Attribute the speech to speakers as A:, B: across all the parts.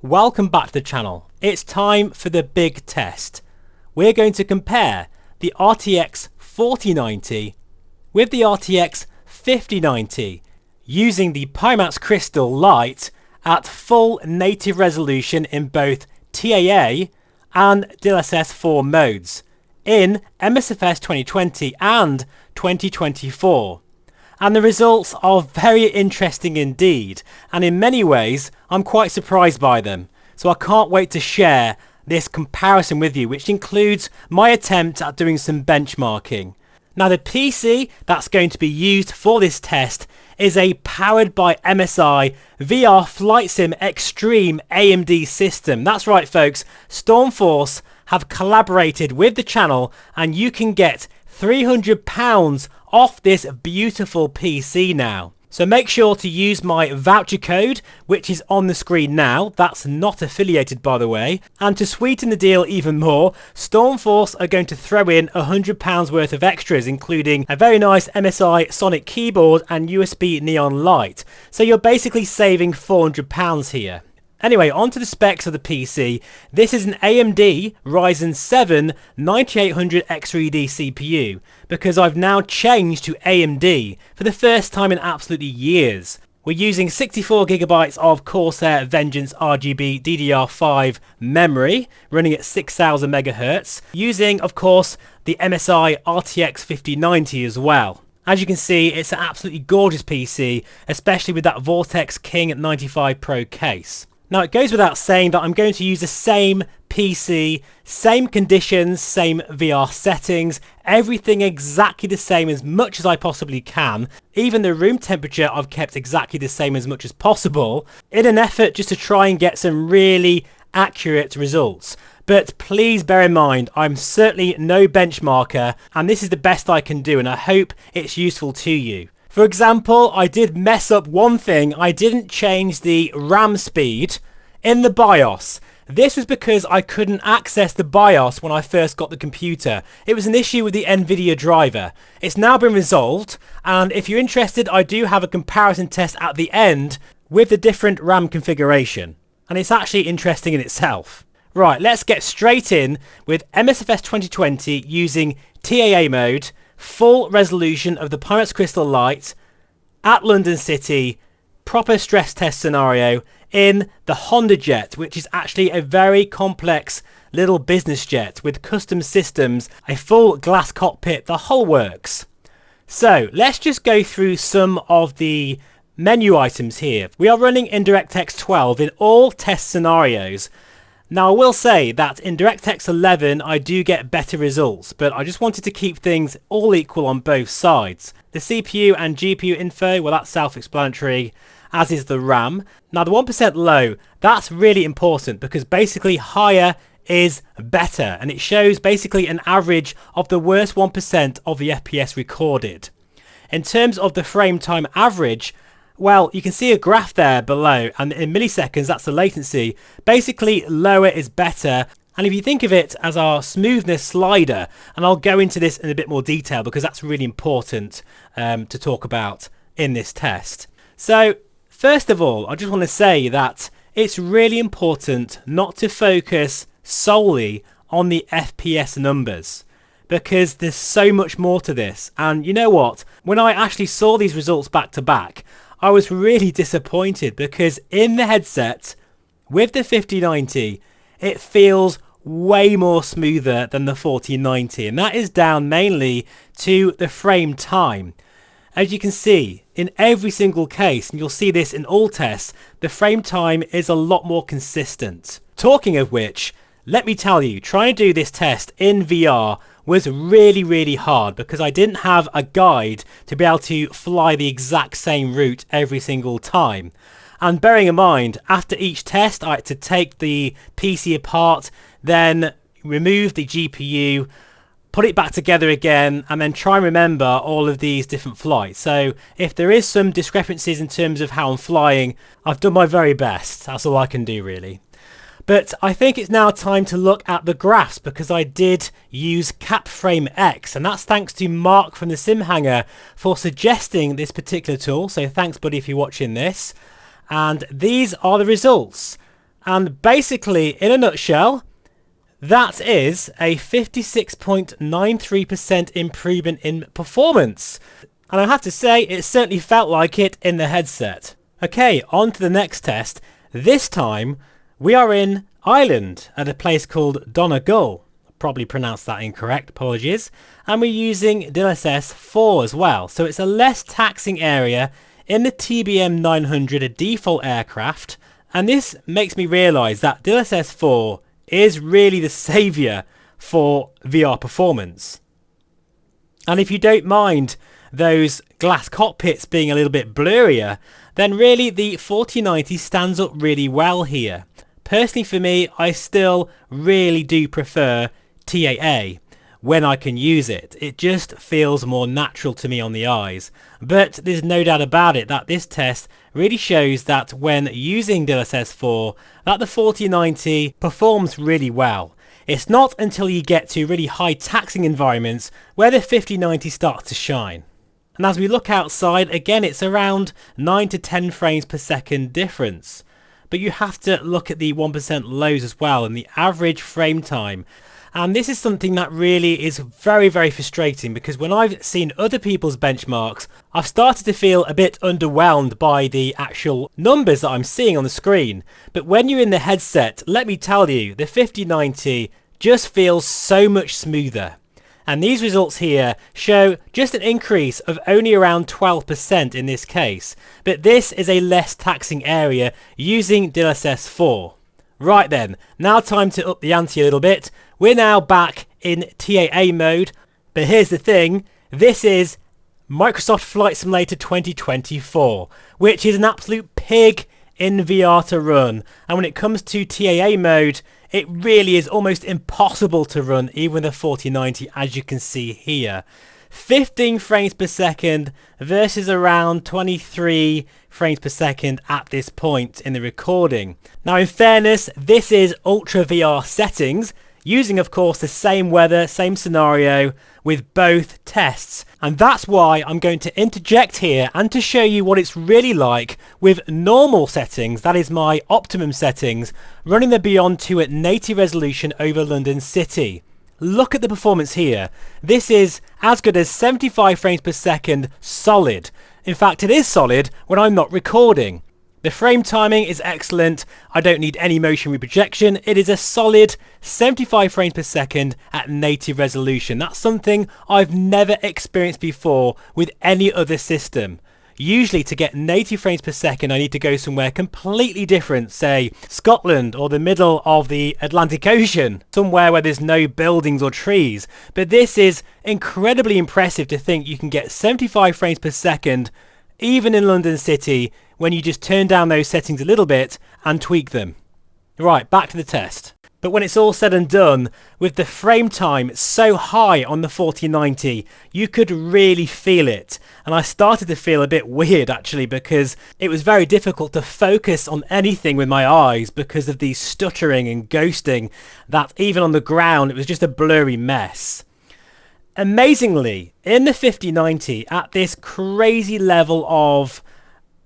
A: Welcome back to the channel. It's time for the big test. We're going to compare the RTX 4090 with the RTX 5090 using the Pimax Crystal Lite at full native resolution in both TAA and DLSS 4 modes in MSFS 2020 and 2024. And the results are very interesting indeed, and in many ways I'm quite surprised by them. So I can't wait to share this comparison with you, which includes my attempt at doing some benchmarking. Now the PC that's going to be used for this test is a powered by MSI VR Flight Sim Xtreme AMD system. That's right folks, Stormforce have collaborated with the channel and you can get £300 off this beautiful PC now. So make sure to use my voucher code, which is on the screen now. That's not affiliated, by the way. And to sweeten the deal even more, Stormforce are going to throw in £100 worth of extras, including a very nice MSI Sonic keyboard and USB neon light. So you're basically saving £400 here. Anyway, on to the specs of the PC. This is an AMD Ryzen 7 9800X3D CPU because I've now changed to AMD for the first time in absolutely years. We're using 64GB of Corsair Vengeance RGB DDR5 memory running at 6000 MHz, using of course the MSI RTX 5090 as well. As you can see, it's an absolutely gorgeous PC, especially with that Vortex King 95 Pro case. Now it goes without saying that I'm going to use the same PC, same conditions, same VR settings, everything exactly the same as much as I possibly can. Even the room temperature I've kept exactly the same as much as possible in an effort just to try and get some really accurate results. But please bear in mind, I'm certainly no benchmarker and this is the best I can do and I hope it's useful to you. For example, I did mess up one thing. I didn't change the RAM speed in the BIOS. This was because I couldn't access the BIOS when I first got the computer. It was an issue with the NVIDIA driver. It's now been resolved, and if you're interested, I do have a comparison test at the end with the different RAM configuration. And it's actually interesting in itself. Right, let's get straight in with MSFS 2020 using TAA mode, full resolution of the Pimax Crystal Lite at London City, proper stress test scenario in the Honda Jet, which is actually a very complex little business jet with custom systems, a full glass cockpit, the whole works. So let's just go through some of the menu items here. We are running in DirectX 12 in all test scenarios. Now I will say that in DirectX 11 I do get better results, but I just wanted to keep things all equal on both sides. The CPU and GPU info, well that's self-explanatory, as is the RAM. Now the 1% low, that's really important because basically higher is better and it shows basically an average of the worst 1% of the FPS recorded. In terms of the frame time average, well, you can see a graph there below, and in milliseconds, that's the latency. Basically, lower is better. And if you think of it as our smoothness slider, and I'll go into this in a bit more detail because that's really important to talk about in this test. So, first of all, I just want to say that it's really important not to focus solely on the FPS numbers, because there's so much more to this. And you know what? When I actually saw these results back to back, I was really disappointed because in the headset with the 5090 it feels way more smoother than the 4090, and that is down mainly to the frame time. As you can see in every single case, and you'll see this in all tests, the frame time is a lot more consistent. Talking of which, let me tell you, trying to do this test in VR was really hard because I didn't have a guide to be able to fly the exact same route every single time. And bearing in mind, after each test I had to take the PC apart, then remove the GPU, put it back together again, and then try and remember all of these different flights. So if there is some discrepancies in terms of how I'm flying, I've done my very best. That's all I can do really. But I think it's now time to look at the graphs because I did use CapFrame X, and that's thanks to Mark from the SimHanger for suggesting this particular tool. So thanks buddy if you're watching this. And these are the results. And basically, in a nutshell, that is a 56.93% improvement in performance. And I have to say, it certainly felt like it in the headset. Okay, on to the next test. This time, we are in Ireland at a place called Donegal. Probably pronounced that incorrect, apologies. And we're using DLSS 4 as well. So it's a less taxing area in the TBM 900, a default aircraft. And this makes me realise that DLSS 4 is really the saviour for VR performance. And if you don't mind those glass cockpits being a little bit blurrier, then really the 4090 stands up really well here. Personally for me, I still really do prefer TAA when I can use it. It just feels more natural to me on the eyes. But there's no doubt about it that this test really shows that when using DLSS 4, that the 4090 performs really well. It's not until you get to really high taxing environments where the 5090 starts to shine. And as we look outside, again, it's around 9 to 10 frames per second difference. But you have to look at the 1% lows as well and the average frame time. And this is something that really is very, very frustrating, because when I've seen other people's benchmarks, I've started to feel a bit underwhelmed by the actual numbers that I'm seeing on the screen. But when you're in the headset, let me tell you, the 5090 just feels so much smoother. And these results here show just an increase of only around 12% in this case. But this is a less taxing area using DLSS 4. Right then, now time to up the ante a little bit. We're now back in TAA mode, but here's the thing, this is Microsoft Flight Simulator 2024, which is an absolute pig in VR to run. And when it comes to TAA mode, it really is almost impossible to run, even with a 4090, as you can see here. 15 frames per second versus around 23 frames per second at this point in the recording. Now, in fairness, this is Ultra VR settings, using of course the same weather, same scenario with both tests. And that's why I'm going to interject here and to show you what it's really like with normal settings, that is my optimum settings, running the Beyond 2 at native resolution over London City. Look at the performance here. This is as good as 75 frames per second solid. In fact, it is solid when I'm not recording. The frame timing is excellent. I don't need any motion reprojection. It is a solid 75 frames per second at native resolution. That's something I've never experienced before with any other system. Usually to get native frames per second, I need to go somewhere completely different, say Scotland or the middle of the Atlantic Ocean, somewhere where there's no buildings or trees. But this is incredibly impressive to think you can get 75 frames per second even in London City when you just turn down those settings a little bit and tweak them. Right, back to the test. But when it's all said and done, with the frame time so high on the 4090, you could really feel it. And I started to feel a bit weird actually, because it was very difficult to focus on anything with my eyes because of the stuttering and ghosting that even on the ground, it was just a blurry mess. Amazingly, in the 5090, at this crazy level of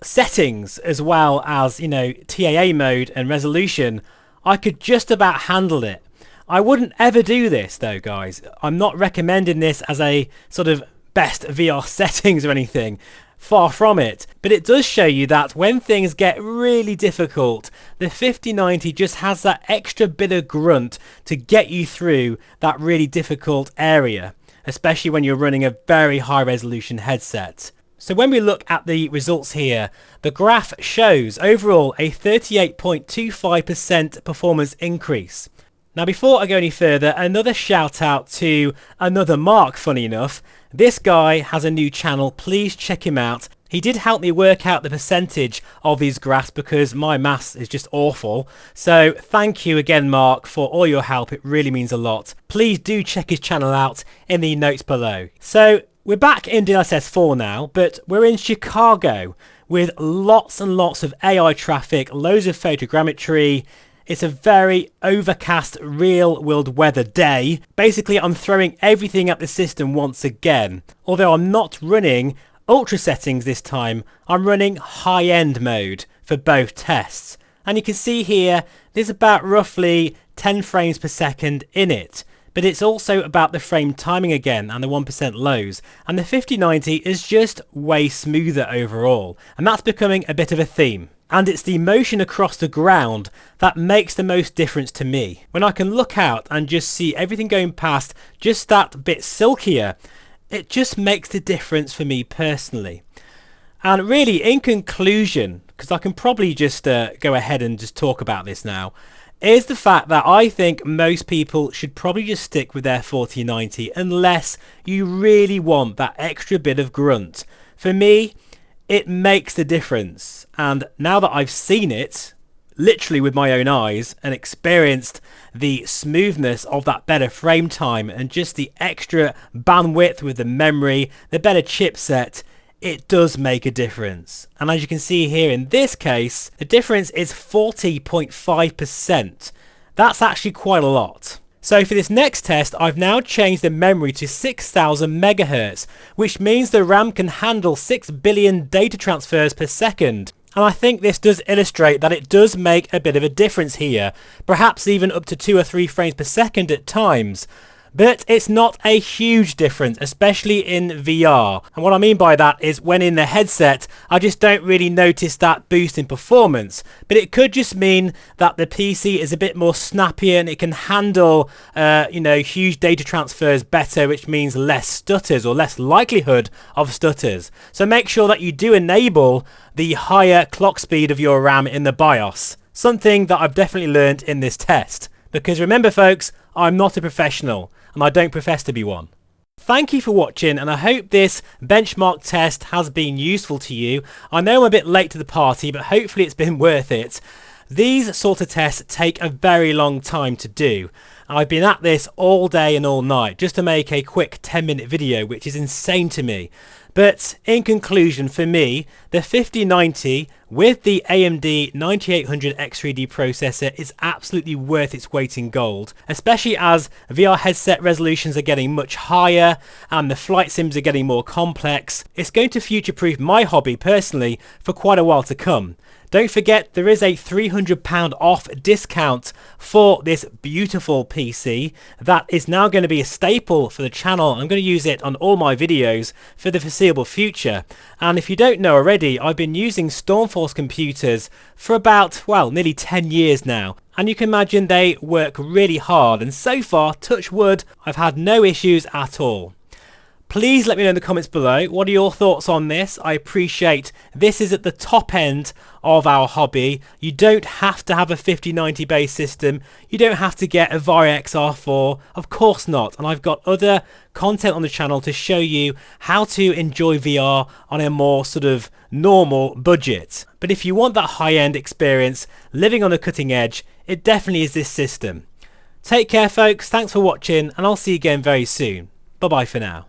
A: settings as well as, TAA mode and resolution, I could just about handle it. I wouldn't ever do this though, guys. I'm not recommending this as a sort of best VR settings or anything. Far from it. But it does show you that when things get really difficult, the 5090 just has that extra bit of grunt to get you through that really difficult area, especially when you're running a very high resolution headset. So when we look at the results here, the graph shows overall a 38.25% performance increase. Now before I go any further, another shout out to another Mark, funny enough. This guy has a new channel, please check him out. He did help me work out the percentage of these graphs because my maths is just awful. So thank you again, Mark, for all your help. It really means a lot. Please do check his channel out in the notes below. So we're back in DLSS 4 now, but we're in Chicago with lots and lots of AI traffic, loads of photogrammetry. It's a very overcast real world weather day. Basically, I'm throwing everything at the system once again. Although I'm not running ultra settings this time, I'm running high-end mode for both tests. And you can see here, there's about roughly 10 frames per second in it. But it's also about the frame timing again and the 1% lows. And the 5090 is just way smoother overall. And that's becoming a bit of a theme. And it's the motion across the ground that makes the most difference to me. When I can look out and just see everything going past just that bit silkier, it just makes the difference for me personally. And really, in conclusion, because I can probably just go ahead and just talk about this now, is the fact that I think most people should probably just stick with their 4090 unless you really want that extra bit of grunt. For me, it makes the difference. And now that I've seen it, literally with my own eyes, and experienced the smoothness of that better frame time and just the extra bandwidth with the memory, the better chipset, it does make a difference. And as you can see here in this case, the difference is 40.5%. That's actually quite a lot. So for this next test, I've now changed the memory to 6000 megahertz, which means the RAM can handle 6 billion data transfers per second. And I think this does illustrate that it does make a bit of a difference here, perhaps even up to 2 or 3 frames per second at times. But it's not a huge difference, especially in VR. And what I mean by that is when in the headset, I just don't really notice that boost in performance. But it could just mean that the PC is a bit more snappier and it can handle, huge data transfers better, which means less stutters or less likelihood of stutters. So make sure that you do enable the higher clock speed of your RAM in the BIOS. Something that I've definitely learned in this test. Because remember folks, I'm not a professional and I don't profess to be one. Thank you for watching, and I hope this benchmark test has been useful to you. I know I'm a bit late to the party, but hopefully it's been worth it. These sort of tests take a very long time to do. I've been at this all day and all night just to make a quick 10-minute video, which is insane to me. But in conclusion, for me, the 5090 with the AMD 9800 X3D processor is absolutely worth its weight in gold, especially as VR headset resolutions are getting much higher and the flight sims are getting more complex. It's going to future-proof my hobby personally for quite a while to come. Don't forget, there is a £300 off discount for this beautiful PC that is now going to be a staple for the channel. I'm going to use it on all my videos for the foreseeable future. And if you don't know already, I've been using Stormforce computers for about, well, nearly 10 years now. And you can imagine they work really hard. And so far, touch wood, I've had no issues at all. Please let me know in the comments below, what are your thoughts on this? I appreciate this is at the top end of our hobby. You don't have to have a 5090 based system. You don't have to get a VRX R4. Of course not. And I've got other content on the channel to show you how to enjoy VR on a more sort of normal budget. But if you want that high-end experience, living on the cutting edge, it definitely is this system. Take care folks, thanks for watching, and I'll see you again very soon. Bye bye for now.